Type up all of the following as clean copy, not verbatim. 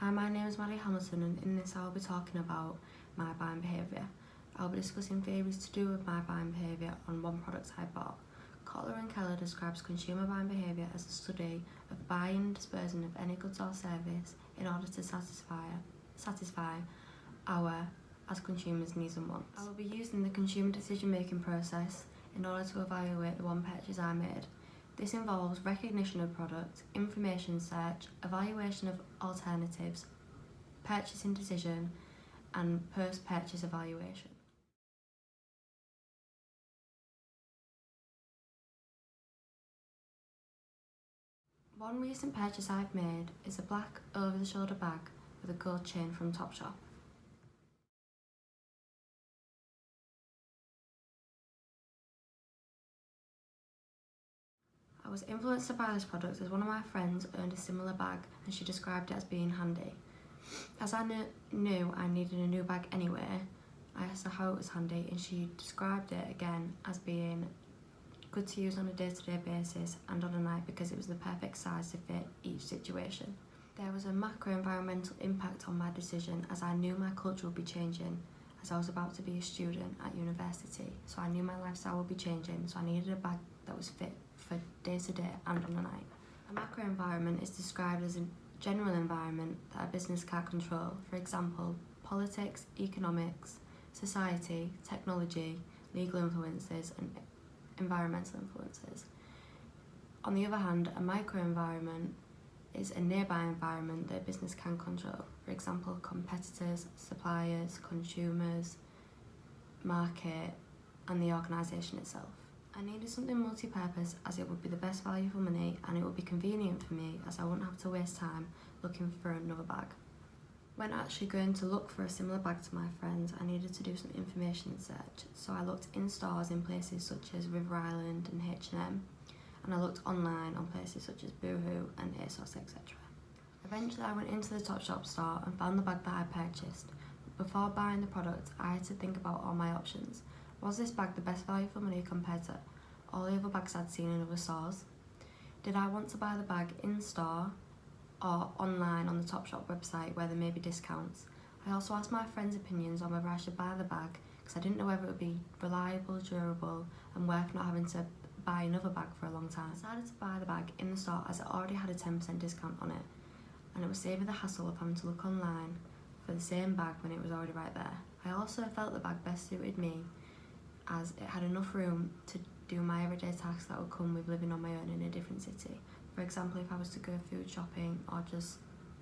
Hi, my name is Maddie Hamilton, and in this I will be talking about my buying behaviour. I will be discussing theories to do with my buying behaviour on one product I bought. Kotler and Keller describes consumer buying behaviour as a study of buying and disposing of any goods or service in order to satisfy our, as consumers, needs and wants. I will be using the consumer decision-making process in order to evaluate the one purchase I made. This involves recognition of product, information search, evaluation of alternatives, purchasing decision, and post-purchase evaluation. One recent purchase I've made is a black over-the-shoulder bag with a gold chain from Topshop. I was influenced to buy this product as one of my friends owned a similar bag and she described it as being handy. As I knew I needed a new bag anyway, I asked her how it was handy and she described it again as being good to use on a day-to-day basis and on a night because it was the perfect size to fit each situation. There was a macro-environmental impact on my decision as I knew my culture would be changing as I was about to be a student at university, so I knew my lifestyle would be changing, so I needed a bag that was fit for day-to-day and on a night. A macro environment is described as a general environment that a business can't control, for example, politics, economics, society, technology, legal influences and environmental influences. On the other hand, a micro environment is a nearby environment that a business can control, for example, competitors, suppliers, consumers, market and the organisation itself. I needed something multi-purpose as it would be the best value for money and it would be convenient for me as I wouldn't have to waste time looking for another bag. When actually going to look for a similar bag to my friends, I needed to do some information search, so I looked in stores in places such as River Island and H&M, and I looked online on places such as Boohoo and ASOS, etc. Eventually I went into the Topshop store and found the bag that I purchased. But before buying the product, I had to think about all my options. Was this bag the best value for money compared to all the other bags I'd seen in other stores? Did I want to buy the bag in store or online on the Topshop website where there may be discounts? I also asked my friends' opinions on whether I should buy the bag because I didn't know whether it would be reliable, durable and worth not having to buy another bag for a long time. I decided to buy the bag in the store as it already had a 10% discount on it and it would save me the hassle of having to look online for the same bag when it was already right there. I also felt the bag best suited me as it had enough room to do my everyday tasks that would come with living on my own in a different city. For example, if I was to go food shopping or just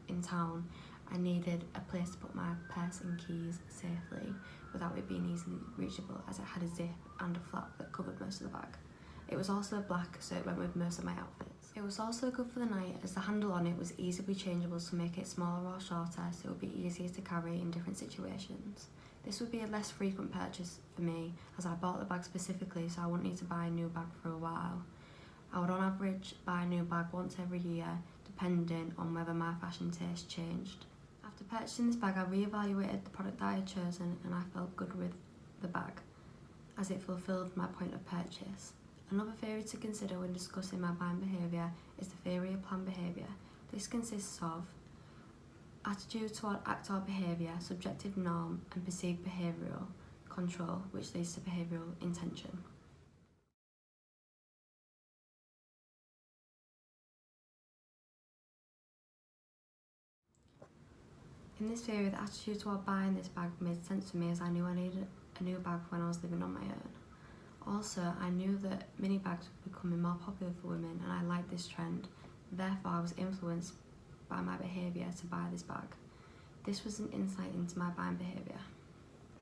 in town, I needed a place to put my purse and keys safely without it being easily reachable as it had a zip and a flap that covered most of the bag. It was also black, so it went with most of my outfits. It was also good for the night as the handle on it was easily changeable to make it smaller or shorter so it would be easier to carry in different situations. This would be a less frequent purchase for me as I bought the bag specifically so I wouldn't need to buy a new bag for a while. I would on average buy a new bag once every year depending on whether my fashion taste changed. After purchasing this bag I re-evaluated the product that I had chosen and I felt good with the bag as it fulfilled my point of purchase. Another theory to consider when discussing my buying behaviour is the theory of planned behaviour. This consists of attitude toward act or behaviour, subjective norm and perceived behavioural control, which leads to behavioural intention. In this theory, the attitude toward buying this bag made sense to me as I knew I needed a new bag when I was living on my own. Also, I knew that mini bags were becoming more popular for women and I liked this trend, therefore I was influenced by my behaviour to buy this bag. This was an insight into my buying behaviour.